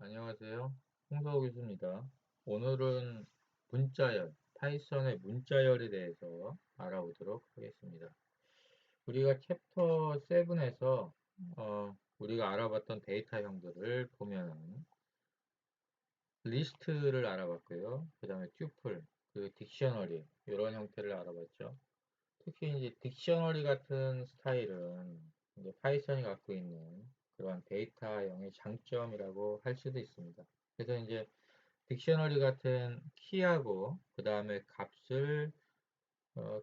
안녕하세요. 홍서호 교수입니다. 오늘은 문자열, 파이썬의 문자열에 대해서 알아보도록 하겠습니다. 우리가 챕터 7에서 우리가 알아봤던 데이터형들을 보면 리스트를 알아봤고요. 그 다음에 튜플, 그 딕셔너리 이런 형태를 알아봤죠. 특히 이제 딕셔너리 같은 스타일은 이제 파이썬이 갖고 있는 그런 데이터형의 장점이라고 할 수도 있습니다. 그래서 이제 딕셔너리 같은 키하고 그 다음에 값을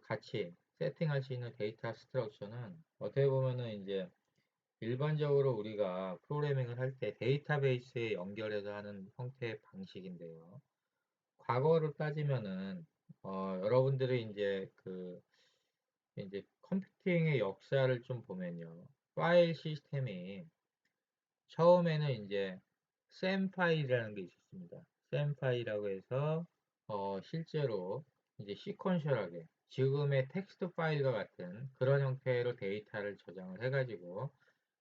같이 세팅할 수 있는 데이터 스트럭처는 어떻게 보면은 이제 일반적으로 우리가 프로그래밍을 할 때 데이터베이스에 연결해서 하는 형태의 방식인데요. 과거를 따지면은 여러분들이 이제 컴퓨팅의 역사를 좀 보면요. 파일 시스템이 처음에는 이제 셈 파일이라는 게 있었습니다. 셈 파일이라고 해서 실제로 이제 시퀀셜하게 지금의 텍스트 파일과 같은 그런 형태로 데이터를 저장을 해가지고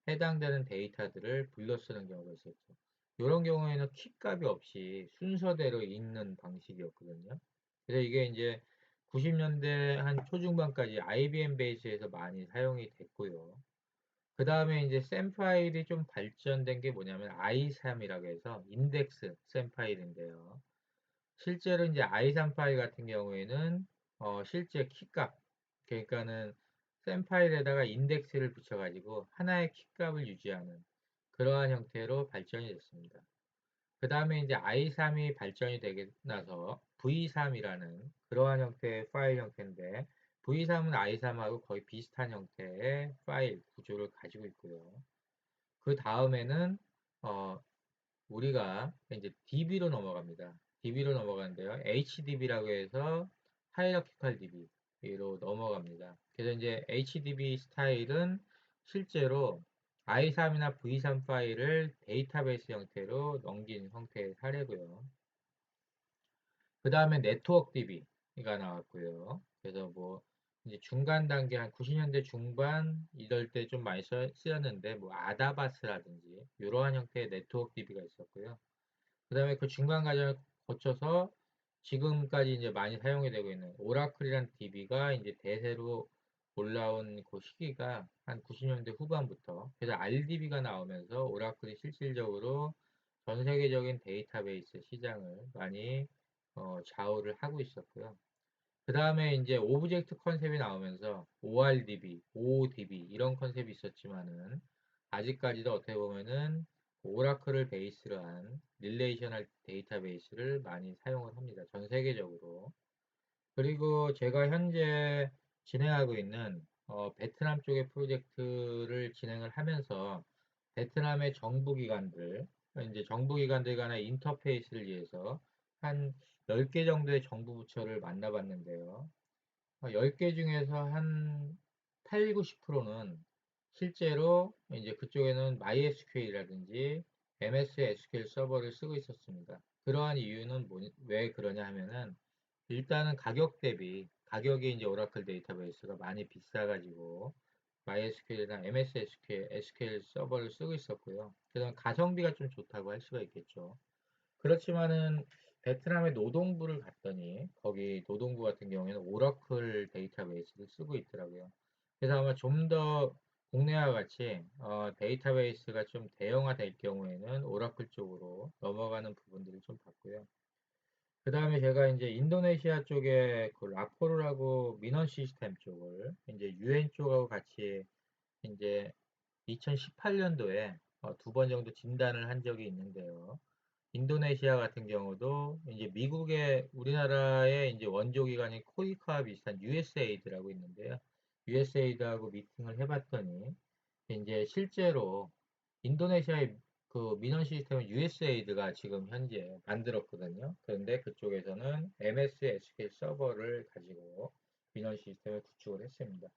해당되는 데이터들을 불러 쓰는 경우가 있었죠. 이런 경우에는 키 값이 없이 순서대로 읽는 방식이었거든요. 그래서 이게 이제 90년대 한 초중반까지 IBM 베이스에서 많이 사용이 됐고요. 그 다음에 이제 셈 파일이 좀 발전된 게 뭐냐면 i3이라고 해서 인덱스 셈 파일인데요. 실제로 이제 i3 파일 같은 경우에는 실제 키값 그러니까는 셈 파일에다가 인덱스를 붙여가지고 하나의 키값을 유지하는 그러한 형태로 발전이 됐습니다. 그 다음에 이제 i3이 발전이 되게 나서 v3이라는 그러한 형태의 파일 형태인데 v3은 i3하고 거의 비슷한 형태의 파일 구조를 가지고 있고요. 그 다음에는 어, 우리가 이제 DB로 넘어갑니다. DB로 넘어가는데요. HDB라고 해서 하이라키컬 DB로 넘어갑니다. 그래서 이제 HDB 스타일은 실제로 i3이나 v3 파일을 데이터베이스 형태로 넘긴 형태의 사례고요. 그 다음에 네트워크 DB가 나왔고요. 그래서 뭐 이제 중간 단계 한 90년대 중반 이럴 때 좀 많이 쓰였는데 뭐 아다바스라든지 이러한 형태의 네트워크 DB가 있었고요. 그 다음에 그 중간 과정을 거쳐서 지금까지 이제 많이 사용이 되고 있는 오라클이란 DB가 이제 대세로 올라온 그 시기가 한 90년대 후반부터 그래서 RDB가 나오면서 오라클이 실질적으로 전 세계적인 데이터베이스 시장을 많이 좌우를 하고 있었고요. 그 다음에 이제 오브젝트 컨셉이 나오면서 ORDB, OODB 이런 컨셉이 있었지만은 아직까지도 어떻게 보면은 오라클을 베이스로 한 릴레이셔널 데이터베이스를 많이 사용을 합니다. 전 세계적으로. 그리고 제가 현재 진행하고 있는 베트남 쪽의 프로젝트를 진행을 하면서 베트남의 정부기관들, 이제 정부기관들 간의 인터페이스를 위해서 한 10개 정도의 정부 부처를 만나봤는데요. 10개 중에서 한 8, 90%는 실제로 이제 그쪽에는 MySQL이라든지 MS SQL 서버를 쓰고 있었습니다. 그러한 이유는 왜 그러냐 하면은 일단은 가격 대비 가격이 이제 오라클 데이터베이스가 많이 비싸가지고 MySQL이나 MS SQL 서버를 쓰고 있었고요. 그다음 가성비가 좀 좋다고 할 수가 있겠죠. 그렇지만은 베트남의 노동부를 갔더니 거기 노동부 같은 경우에는 오라클 데이터베이스를 쓰고 있더라고요. 그래서 아마 좀 더 국내와 같이 데이터베이스가 좀 대형화될 경우에는 오라클 쪽으로 넘어가는 부분들을 좀 봤고요. 그 다음에 제가 이제 인도네시아 쪽에 그 라포르라고 민원 시스템 쪽을 이제 UN 쪽하고 같이 이제 2018년도에 두 번 정도 진단을 한 적이 있는데요. 인도네시아 같은 경우도 이제 미국의 우리나라의 이제 원조 기관인 코이카와 비슷한 USAID라고 있는데요. USAID하고 미팅을 해봤더니 이제 실제로 인도네시아의 그 민원 시스템은 USAID가 지금 현재 만들었거든요. 그런데 그쪽에서는 MS SQL 서버를 가지고 민원 시스템을 구축을 했습니다.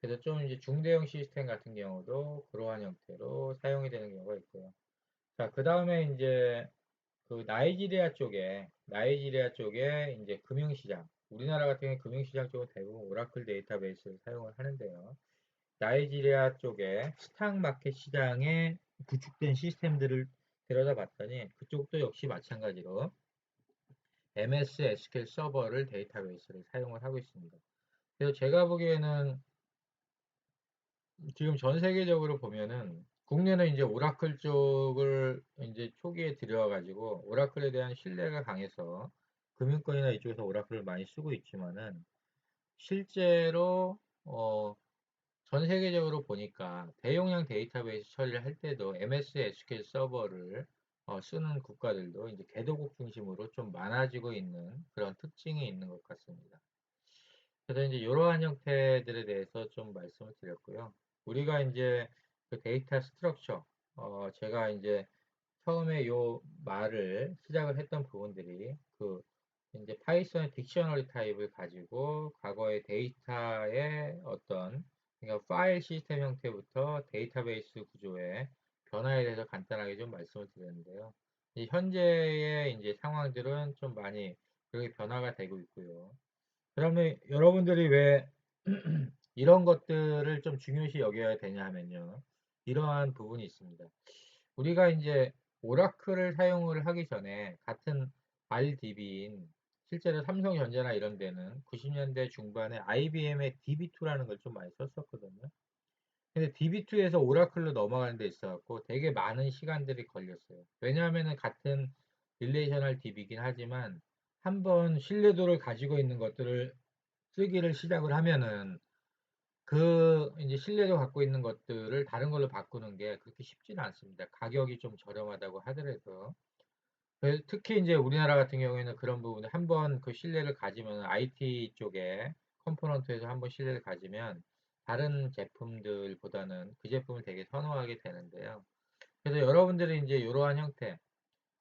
그래서 좀 이제 중대형 시스템 같은 경우도 그러한 형태로 사용이 되는 경우가 있고요. 자, 그 다음에 이제 그 나이지리아 쪽에 이제 금융시장, 우리나라 같은 경우 금융시장 쪽은 대부분 오라클 데이터베이스를 사용을 하는데요. 나이지리아 쪽에 스탁마켓 시장에 구축된 시스템들을 들여다봤더니 그쪽도 역시 마찬가지로 MS SQL 서버를 데이터베이스를 사용을 하고 있습니다. 그래서 제가 보기에는 지금 전 세계적으로 보면은 국내는 이제 오라클 쪽을 이제 초기에 들여와가지고 오라클에 대한 신뢰가 강해서 금융권이나 이쪽에서 오라클을 많이 쓰고 있지만은 실제로 전 세계적으로 보니까 대용량 데이터베이스 처리를 할 때도 MS SQL 서버를 쓰는 국가들도 이제 개도국 중심으로 좀 많아지고 있는 그런 특징이 있는 것 같습니다. 그래서 이제 이러한 형태들에 대해서 좀 말씀을 드렸고요. 우리가 이제 그 데이터 스트럭처, 제가 이제 처음에 요 말을 시작을 했던 부분들이 그 이제 파이썬의 딕셔너리 타입을 가지고 과거의 데이터의 어떤 그러니까 파일 시스템 형태부터 데이터베이스 구조의 변화에 대해서 간단하게 좀 말씀을 드렸는데요. 이 현재의 이제 상황들은 좀 많이 그렇게 변화가 되고 있고요. 그러면 여러분들이 왜 이런 것들을 좀 중요시 여겨야 되냐 하면요. 이러한 부분이 있습니다. 우리가 이제 오라클을 사용을 하기 전에 같은 RDB인 실제로 삼성전자나 이런 데는 90년대 중반에 IBM의 DB2라는 걸 좀 많이 썼었거든요. 근데 DB2에서 오라클로 넘어가는 데 있어갖고 되게 많은 시간들이 걸렸어요. 왜냐하면 같은 릴레이셔널 DB이긴 하지만 한번 신뢰도를 가지고 있는 것들을 쓰기를 시작을 하면은 그 이제 신뢰도 갖고 있는 것들을 다른 걸로 바꾸는 게 그렇게 쉽지는 않습니다. 가격이 좀 저렴하다고 하더라도. 특히 이제 우리나라 같은 경우에는 그런 부분에 한번 그 신뢰를 가지면 IT 쪽에 컴포넌트에서 한번 신뢰를 가지면 다른 제품들보다는 그 제품을 되게 선호하게 되는데요. 그래서 여러분들이 이제 이러한 형태,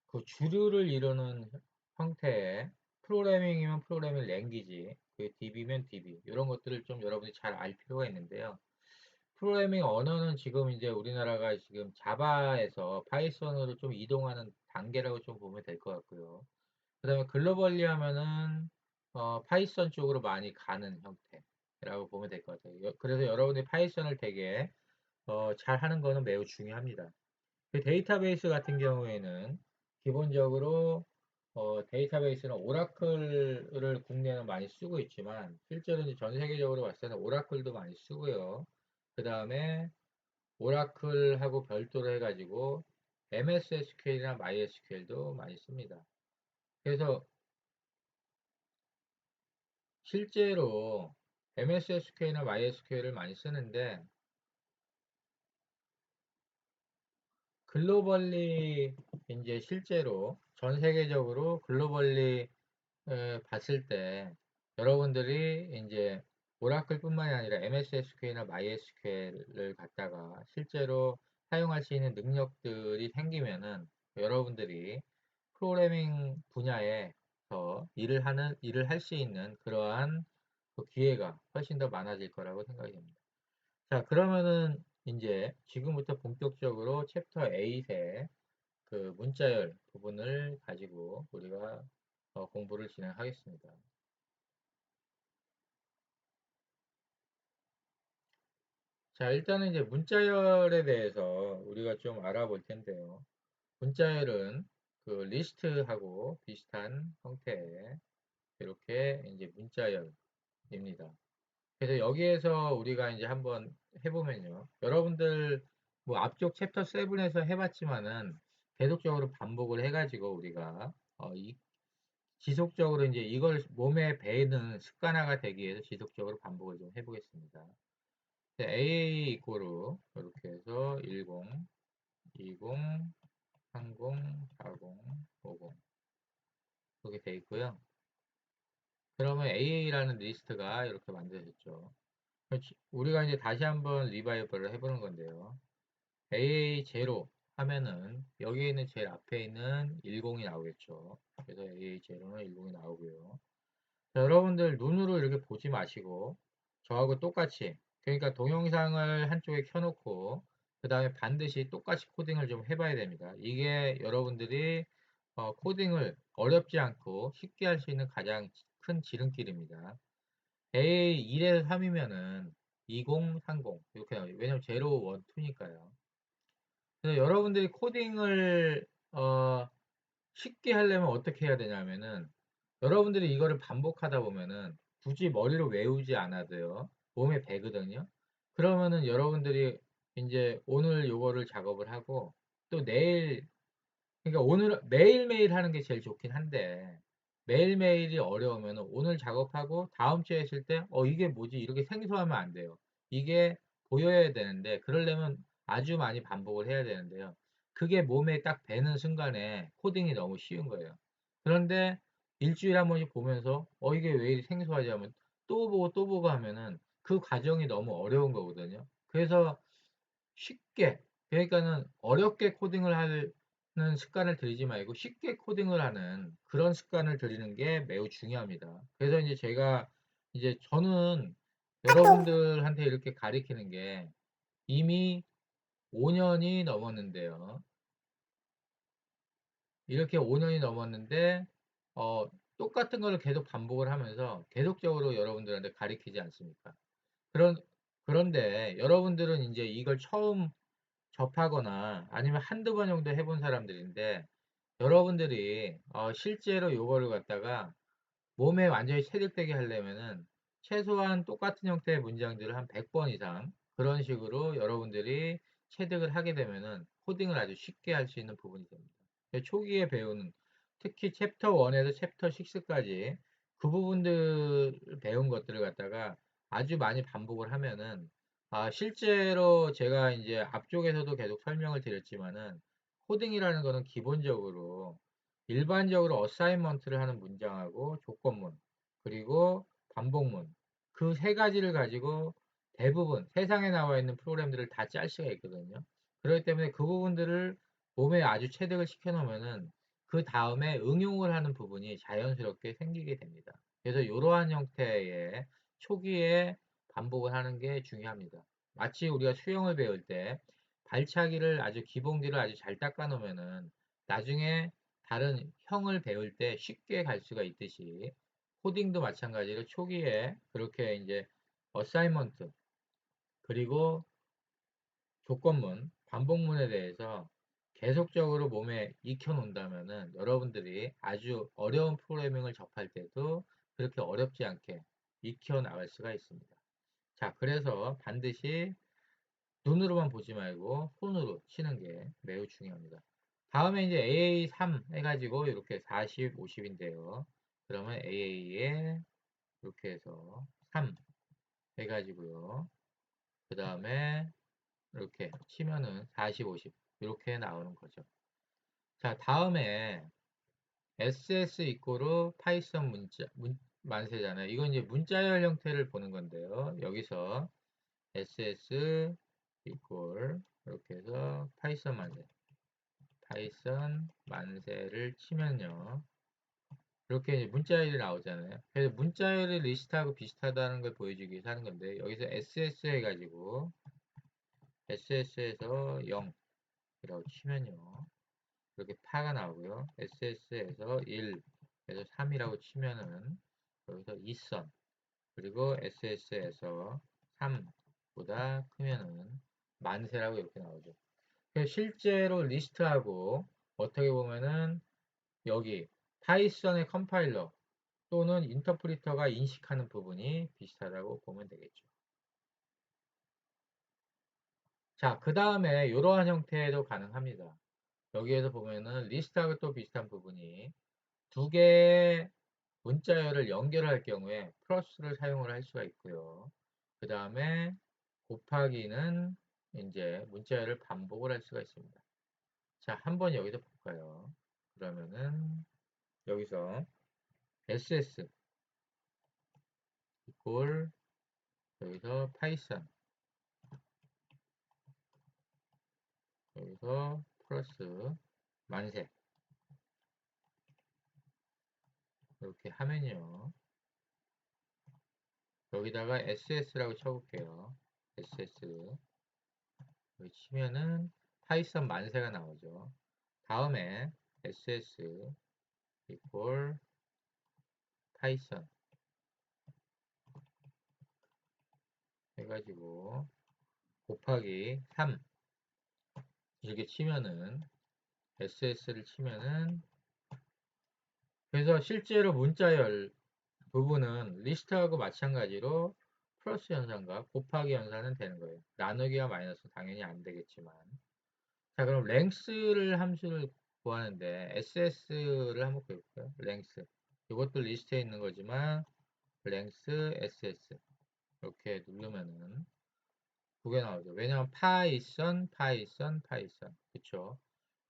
그 주류를 이루는 형태의 프로그래밍이면 프로그래밍 랭귀지, 그 DB면 DB, 이런 것들을 좀 여러분이 잘 알 필요가 있는데요. 프로그래밍 언어는 지금 이제 우리나라가 지금 자바에서 파이썬으로 좀 이동하는 단계라고 좀 보면 될 것 같고요. 그 다음에 글로벌리 하면은 파이썬 쪽으로 많이 가는 형태라고 보면 될 것 같아요. 그래서 여러분이 파이썬을 되게 잘 하는 거는 매우 중요합니다. 그 데이터베이스 같은 경우에는 기본적으로 데이터베이스는 오라클을 국내에는 많이 쓰고 있지만 실제로 이제 전 세계적으로 봤을 때는 오라클도 많이 쓰고요. 그 다음에 오라클하고 별도로 해가지고 MS SQL이나 MySQL도 많이 씁니다. 그래서 실제로 MS SQL이나 MySQL을 많이 쓰는데 글로벌리 이제 실제로 전 세계적으로 글로벌리 봤을 때 여러분들이 이제 오라클뿐만이 아니라 MS SQL이나 MySQL을 갖다가 실제로 사용할 수 있는 능력들이 생기면은 여러분들이 프로그래밍 분야에서 일을 할 수 있는 그러한 그 기회가 훨씬 더 많아질 거라고 생각이 됩니다. 자, 그러면은 이제 지금부터 본격적으로 챕터 8의 그 문자열 부분을 가지고 우리가 공부를 진행하겠습니다. 자, 일단은 이제 문자열에 대해서 우리가 좀 알아볼 텐데요. 문자열은 그 리스트하고 비슷한 형태의 이렇게 이제 문자열입니다. 그래서 여기에서 우리가 이제 한번 해보면요. 여러분들 뭐 앞쪽 챕터 7에서 해봤지만은 계속적으로 반복을 해가지고 우리가 지속적으로 이제 이걸 몸에 배는 습관화가 되기 위해서 지속적으로 반복을 좀 해보겠습니다. AA 이꼬르 이렇게 해서 10, 20, 30, 40, 50 이렇게 돼 있고요. 그러면 AA라는 리스트가 이렇게 만들어졌죠. 우리가 이제 다시 한번 리바이벌을 해보는 건데요. AA0 하면은 여기에 있는 제일 앞에 있는 10이 나오겠죠. 그래서 AA0는 10이 나오고요. 자, 여러분들 눈으로 이렇게 보지 마시고 저하고 똑같이 그러니까 동영상을 한쪽에 켜놓고 그 다음에 반드시 똑같이 코딩을 좀 해봐야 됩니다. 이게 여러분들이 코딩을 어렵지 않고 쉽게 할 수 있는 가장 큰 지름길입니다. A1에서 3이면은 20, 30 이렇게 나와요. 왜냐면 0, 1, 2니까요. 그래서 여러분들이 코딩을 어, 쉽게 하려면 어떻게 해야 되냐면은 여러분들이 이거를 반복하다 보면은 굳이 머리로 외우지 않아도요. 몸에 배거든요. 그러면은 여러분들이 이제 오늘 요거를 작업을 하고 또 내일 그러니까 오늘 매일매일 하는 게 제일 좋긴 한데 매일매일이 어려우면 오늘 작업하고 다음 주에 했을 때 이게 뭐지? 이렇게 생소하면 안 돼요. 이게 보여야 되는데 그러려면 아주 많이 반복을 해야 되는데요. 그게 몸에 딱 배는 순간에 코딩이 너무 쉬운 거예요. 그런데 일주일에 한 번씩 보면서 이게 왜 이리 생소하지 하면 또 보고 또 보고 하면은 그 과정이 너무 어려운 거거든요. 그래서 쉽게 그러니까는 어렵게 코딩을 하는 습관을 들이지 말고 쉽게 코딩을 하는 그런 습관을 들이는 게 매우 중요합니다. 그래서 이제 제가 이제 저는 여러분들한테 이렇게 가리키는 게 이미 5년이 넘었는데요. 이렇게 5년이 넘었는데 똑같은 거를 계속 반복을 하면서 계속적으로 여러분들한테 가리키지 않습니까? 그런데 여러분들은 이제 이걸 처음 접하거나 아니면 한두 번 정도 해본 사람들인데 여러분들이 실제로 요거를 갖다가 몸에 완전히 체득되게 하려면은 최소한 똑같은 형태의 문장들을 한 100번 이상 그런 식으로 여러분들이 체득을 하게 되면은 코딩을 아주 쉽게 할 수 있는 부분이 됩니다. 초기에 배우는 특히 챕터 1에서 챕터 6까지 그 부분들 배운 것들을 갖다가 아주 많이 반복을 하면은 실제로 제가 이제 앞쪽에서도 계속 설명을 드렸지만은 코딩이라는 거는 기본적으로 일반적으로 어사인먼트를 하는 문장하고 조건문, 그리고 반복문, 그 세 가지를 가지고 대부분 세상에 나와 있는 프로그램들을 다 짤 수가 있거든요. 그렇기 때문에 그 부분들을 몸에 아주 체득을 시켜 놓으면은 그 다음에 응용을 하는 부분이 자연스럽게 생기게 됩니다. 그래서 이러한 형태의 초기에 반복을 하는 게 중요합니다. 마치 우리가 수영을 배울 때 발차기를 아주 기본기를 아주 잘 닦아 놓으면은 나중에 다른 형을 배울 때 쉽게 갈 수가 있듯이 코딩도 마찬가지로 초기에 그렇게 이제 어사이먼트 그리고 조건문, 반복문에 대해서 계속적으로 몸에 익혀 놓는다면은 여러분들이 아주 어려운 프로그래밍을 접할 때도 그렇게 어렵지 않게 익혀 나갈 수가 있습니다. 자, 그래서 반드시 눈으로만 보지 말고 손으로 치는 게 매우 중요합니다. 다음에 이제 AA3 해가지고 이렇게 40, 50인데요. 그러면 AA에 이렇게 해서 3 해가지고요. 그 다음에 이렇게 치면은 40, 50 이렇게 나오는 거죠. 자, 다음에 SS 이꼬르 파이썬 만세잖아요. 이건 이제 문자열 형태를 보는 건데요. 여기서 SS 이꼴 이렇게 해서 파이썬 만세를 치면요. 이렇게 이제 문자열이 나오잖아요. 그래서 문자열의 리스트하고 비슷하다는 걸 보여주기 위해서 하는 건데 여기서 SS 해가지고 SS에서 0이라고 치면요. 이렇게 파가 나오고요. SS에서 1에서 3이라고 치면은 여기서 2선 그리고 SS에서 3보다 크면은 만세라고 이렇게 나오죠. 실제로 리스트하고 어떻게 보면은 여기 파이썬의 컴파일러 또는 인터프리터가 인식하는 부분이 비슷하다고 보면 되겠죠. 자, 그 다음에 이러한 형태도 가능합니다. 여기에서 보면은 리스트하고 또 비슷한 부분이 두 개의 문자열을 연결할 경우에 플러스를 사용을 할 수가 있고요. 그 다음에 곱하기는 이제 문자열을 반복을 할 수가 있습니다. 자, 한번 여기서 볼까요? 그러면은 여기서 ss 이꼴 여기서 파이썬 여기서 플러스 만세 이렇게 하면요. 여기다가 ss라고 쳐볼게요. ss 여기 치면은 파이썬 만세가 나오죠. 다음에 ss 이꼴 파이썬 해가지고 곱하기 3 이렇게 치면은 SS를 치면은, 그래서 실제로 문자열 부분은 리스트하고 마찬가지로 플러스 연산과 곱하기 연산은 되는 거예요. 나누기와 마이너스 당연히 안 되겠지만. 자, 그럼 랭스를 함수를 구하는데 SS를 한번 구해볼까요? 랭스. 이것도 리스트에 있는 거지만 랭스 SS 이렇게 누르면은 두 개 나오죠. 왜냐면 파이썬, 파이썬, 파이썬. 그쵸?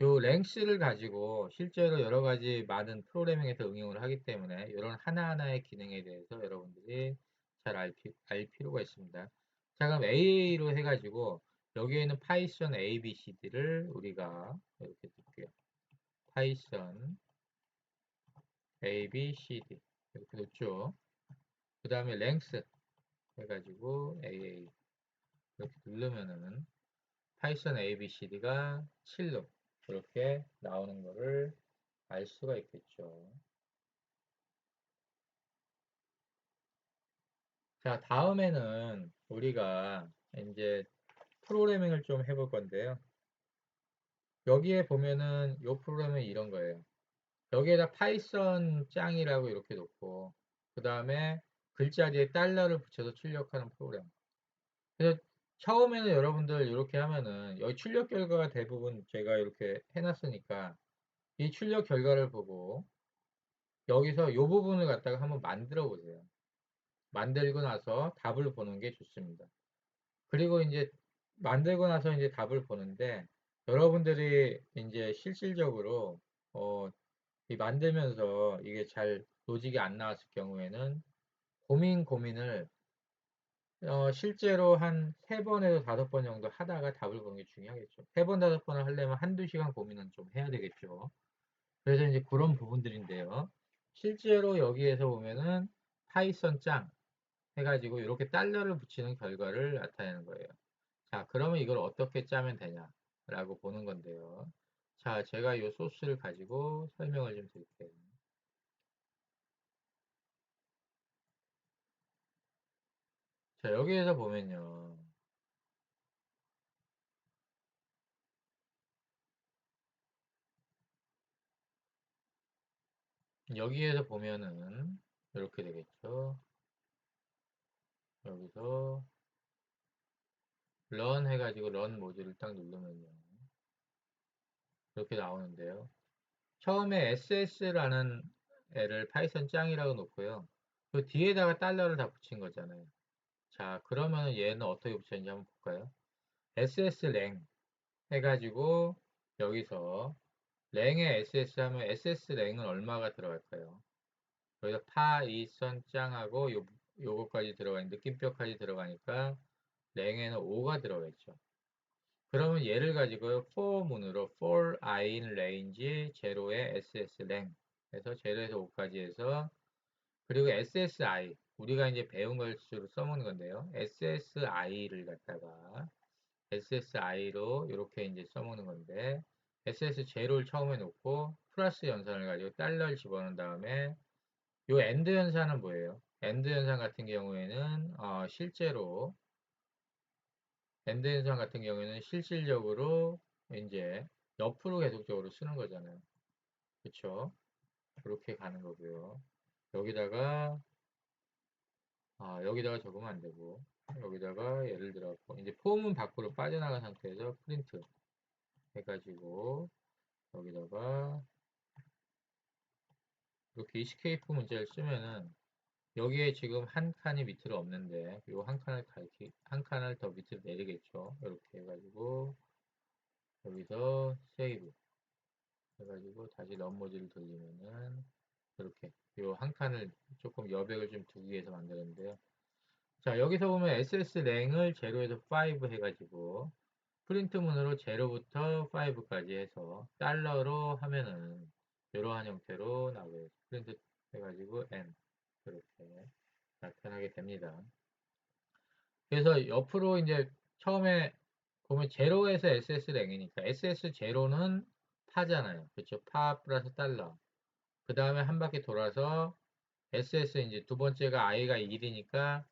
요 랭스를 가지고 실제로 여러 가지 많은 프로그래밍에서 응용을 하기 때문에 이런 하나하나의 기능에 대해서 여러분들이 잘 알 필요가 있습니다. 자, 그럼 AA로 해가지고 여기에는 파이썬 ABCD를 우리가 이렇게 넣을게요. 파이썬 ABCD 이렇게 넣죠. 그 다음에 랭스 해가지고 AA 이렇게 누르면은 파이썬 ABCD가 7로 이렇게 나오는 거를 알 수가 있겠죠. 자, 다음에는 우리가 이제 프로그래밍을 좀 해볼 건데요. 여기에 보면은 이 프로그램은 이런 거예요. 여기에다 파이썬 짱이라고 이렇게 놓고 그 다음에 글자 뒤에 달러를 붙여서 출력하는 프로그램. 그래서 처음에는 여러분들 이렇게 하면은 여기 출력 결과가 대부분 제가 이렇게 해놨으니까 이 출력 결과를 보고 여기서 이 부분을 갖다가 한번 만들어 보세요. 만들고 나서 답을 보는 게 좋습니다. 그리고 이제 만들고 나서 이제 답을 보는데 여러분들이 이제 실질적으로 이 만들면서 이게 잘 로직이 안 나왔을 경우에는 고민을 실제로 한 3번에서 5번 정도 하다가 답을 보는 게 중요하겠죠. 3번, 5번을 하려면 한두 시간 고민은 좀 해야 되겠죠. 그래서 이제 그런 부분들인데요. 실제로 여기에서 보면은 파이썬 짱 해가지고 이렇게 달러를 붙이는 결과를 나타내는 거예요. 자, 그러면 이걸 어떻게 짜면 되냐라고 보는 건데요. 자, 제가 이 소스를 가지고 설명을 좀 드릴게요. 자, 여기에서 보면요. 여기에서 보면은 이렇게 되겠죠. 여기서 run 해가지고 run 모듈을 딱 누르면요. 이렇게 나오는데요. 처음에 SS라는 애를 파이썬 짱이라고 놓고요. 그 뒤에다가 달러를 다 붙인 거잖아요. 자, 그러면 얘는 어떻게 붙였는지 한번 볼까요? SS랭 해가지고 여기서 랭에 SS 하면 SS랭은 얼마가 들어갈까요? 여기서 파이썬 짱하고 요거까지 들어가니 느낌표까지 들어가니까 랭에는 5가 들어가있죠. 그러면 얘를 가지고 for 문으로 for i in range 0에 sslang 해서 0에서 5까지 해서 그리고 ssi 우리가 이제 배운 것으로 써먹는 건데요. ssi를 갖다가 ssi로 이렇게 이제 써먹는 건데 ss0를 처음에 놓고 플러스 연산을 가지고 달러를 집어넣은 다음에 요 엔드 연산은 뭐예요? 엔드 연산 같은 경우에는 실제로 엔드 연산 같은 경우에는 실질적으로 이제 옆으로 계속적으로 쓰는 거잖아요. 그쵸? 그렇게 가는 거고요. 여기다가 여기다가 적으면 안 되고 여기다가 예를 들어 이제 폼은 밖으로 빠져나간 상태에서 프린트 해가지고 여기다가 이렇게 이스케이프 문자를 쓰면은 여기에 지금 한 칸이 밑으로 없는데 요 한 칸을 더 밑으로 내리겠죠. 이렇게 해가지고 여기서 세이브 해가지고 다시 런모지를 돌리면은 이렇게 요 한 칸을 조금 여백을 좀 두기 위해서 만드는데요. 자, 여기서 보면 SS랭을 0에서 5 해가지고 프린트 문으로 0부터 5까지 해서 달러로 하면은 이러한 형태로 나오고요. 프린트 해가지고 N 이렇게 나타나게 됩니다. 그래서 옆으로 이제 처음에 보면 0에서 SS랭이니까 SS0는 파잖아요. 그렇죠? 파 플러스 달러. 그 다음에 한 바퀴 돌아서 SS 이제 두 번째가 i가 1이니까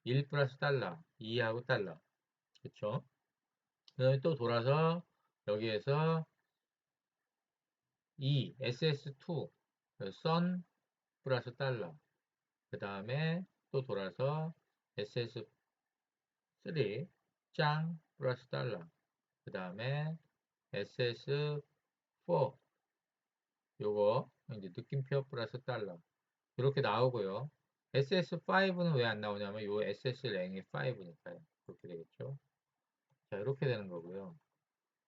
1 플러스 달러, 2하고 달러. 그쵸? 그 다음에 또 돌아서 여기에서 SS2 선 플러스 달러 그 다음에 또 돌아서 SS3 짱 플러스 달러 그 다음에 SS4 요거 이제 느낌표 플러스 달러 이렇게 나오고요. SS5는 왜 안 나오냐면 요 SS랭이 5니까요. 그렇게 되겠죠. 자, 이렇게 되는 거고요.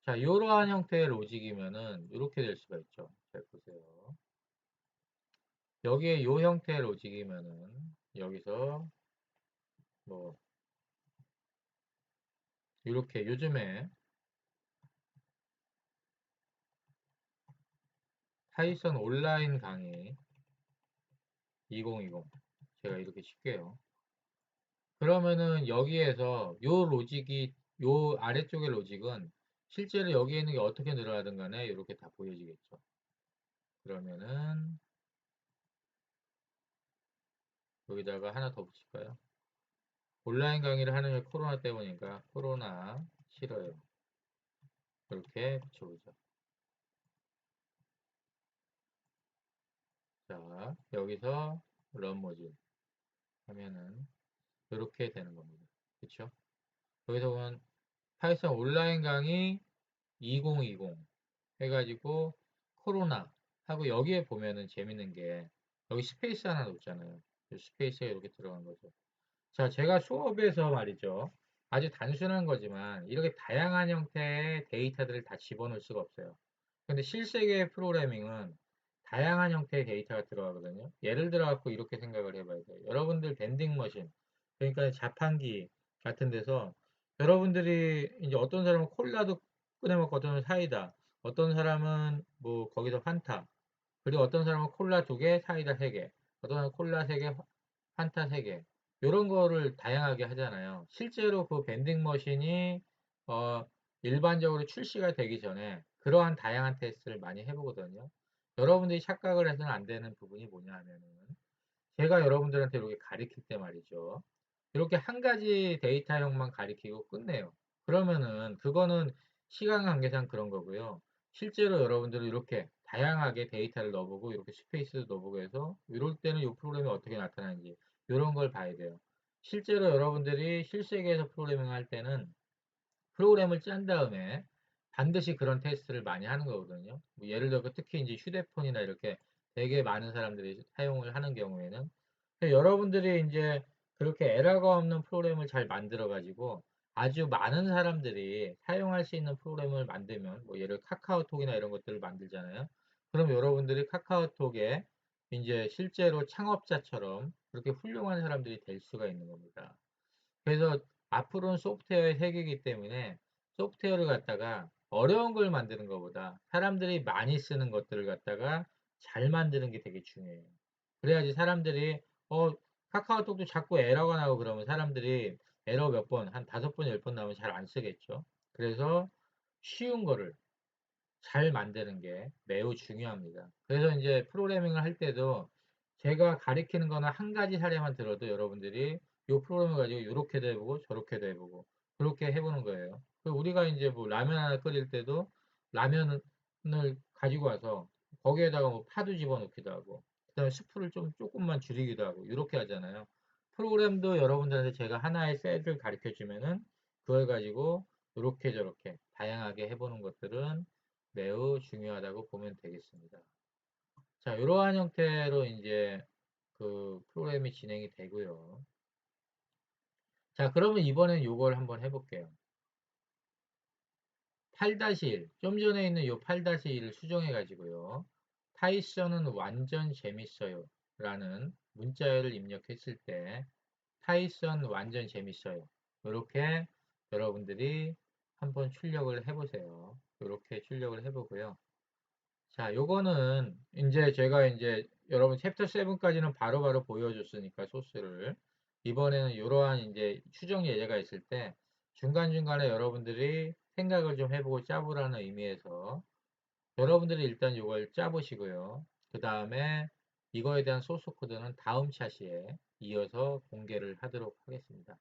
자, 이러한 형태의 로직이면은 이렇게 될 수가 있죠. 잘 보세요. 여기에 요 형태의 로직이면은 여기서 뭐 이렇게 요즘에 파이썬 온라인 강의 2020 제가 이렇게 칠게요. 그러면은 여기에서 요 로직이 요 아래쪽의 로직은 실제로 여기에 있는 게 어떻게 늘어나든 간에 이렇게 다 보여지겠죠. 그러면은 여기다가 하나 더 붙일까요? 온라인 강의를 하는 게 코로나 때문이니까 코로나 싫어요. 이렇게 붙여보죠. 자, 여기서 런모집 하면은 이렇게 되는 겁니다. 그쵸? 여기서 보면 파이썬 온라인 강의 2020 해가지고 코로나 하고 여기에 보면은 재밌는 게 여기 스페이스 하나 놓잖아요. 스페이스가 이렇게 들어간 거죠. 자, 제가 수업에서 말이죠. 아주 단순한 거지만 이렇게 다양한 형태의 데이터들을 다 집어넣을 수가 없어요. 근데 실세계의 프로그래밍은 다양한 형태의 데이터가 들어가거든요. 예를 들어 갖고 이렇게 생각을 해봐야 돼요. 여러분들 밴딩 머신, 그러니까 자판기 같은 데서 여러분들이 이제 어떤 사람은 콜라도 꺼내 먹고 어떤 사람은 사이다, 어떤 사람은 뭐 거기서 환타, 그리고 어떤 사람은 콜라 2개, 사이다 3개, 어떤 사람은 콜라 3개, 환타 3개. 이런 거를 다양하게 하잖아요. 실제로 그 밴딩 머신이 어, 일반적으로 출시가 되기 전에 그러한 다양한 테스트를 많이 해보거든요. 여러분들이 착각을 해서는 안 되는 부분이 뭐냐 하면은 제가 여러분들한테 이렇게 가리킬 때 말이죠. 이렇게 한 가지 데이터형만 가리키고 끝내요. 그러면은 그거는 시간 관계상 그런 거고요. 실제로 여러분들은 이렇게 다양하게 데이터를 넣어보고 이렇게 스페이스도 넣어보고 해서 이럴 때는 이 프로그램이 어떻게 나타나는지 이런 걸 봐야 돼요. 실제로 여러분들이 실세계에서 프로그래밍 할 때는 프로그램을 짠 다음에 반드시 그런 테스트를 많이 하는 거거든요. 뭐 예를 들어 특히 이제 휴대폰이나 이렇게 되게 많은 사람들이 사용을 하는 경우에는 여러분들이 이제 그렇게 에러가 없는 프로그램을 잘 만들어 가지고 아주 많은 사람들이 사용할 수 있는 프로그램을 만들면 뭐 예를 카카오톡이나 이런 것들을 만들잖아요. 그럼 여러분들이 카카오톡에 이제 실제로 창업자처럼 그렇게 훌륭한 사람들이 될 수가 있는 겁니다. 그래서 앞으로는 소프트웨어의 세계이기 때문에 소프트웨어를 갖다가 어려운 걸 만드는 것보다 사람들이 많이 쓰는 것들을 갖다가 잘 만드는 게 되게 중요해요. 그래야지 사람들이 어 카카오톡도 자꾸 에러가 나고 그러면 사람들이 에러 몇 번, 한 5번, 10번 나오면 잘 안 쓰겠죠. 그래서 쉬운 거를 잘 만드는 게 매우 중요합니다. 그래서 이제 프로그래밍을 할 때도 제가 가리키는 거는 한 가지 사례만 들어도 여러분들이 이 프로그램을 가지고 이렇게도 해보고 저렇게도 해보고 그렇게 해보는 거예요. 우리가 이제 뭐 라면 하나 끓일 때도 라면을 가지고 와서 거기에다가 뭐 파도 집어넣기도 하고 그다음에 스프를 좀 조금만 줄이기도 하고 이렇게 하잖아요. 프로그램도 여러분들한테 제가 하나의 셋을 가르쳐 주면은 그걸 가지고 이렇게 저렇게 다양하게 해보는 것들은 매우 중요하다고 보면 되겠습니다. 자, 이러한 형태로 이제 그 프로그램이 진행이 되고요. 자, 그러면 이번엔 이걸 한번 해볼게요. 8-1, 좀 전에 있는 이 8-1을 수정해 가지고요. 파이썬은 완전 재밌어요. 라는 문자열을 입력했을 때 파이썬 완전 재밌어요. 이렇게 여러분들이 한번 출력을 해보세요. 이렇게 출력을 해보고요. 자, 요거는 이제 제가 이제 여러분 챕터 7까지는 바로바로 보여줬으니까 소스를 이번에는 이러한 이제 추정 예제가 있을 때 중간중간에 여러분들이 생각을 좀 해보고 짜보라는 의미에서 여러분들이 일단 이걸 짜보시고요. 그 다음에 이거에 대한 소스 코드는 다음 차시에 이어서 공개를 하도록 하겠습니다.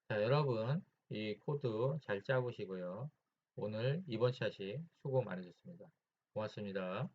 자, 여러분 이 코드 잘 짜보시고요. 오늘 이번 차시 수고 많으셨습니다. 고맙습니다.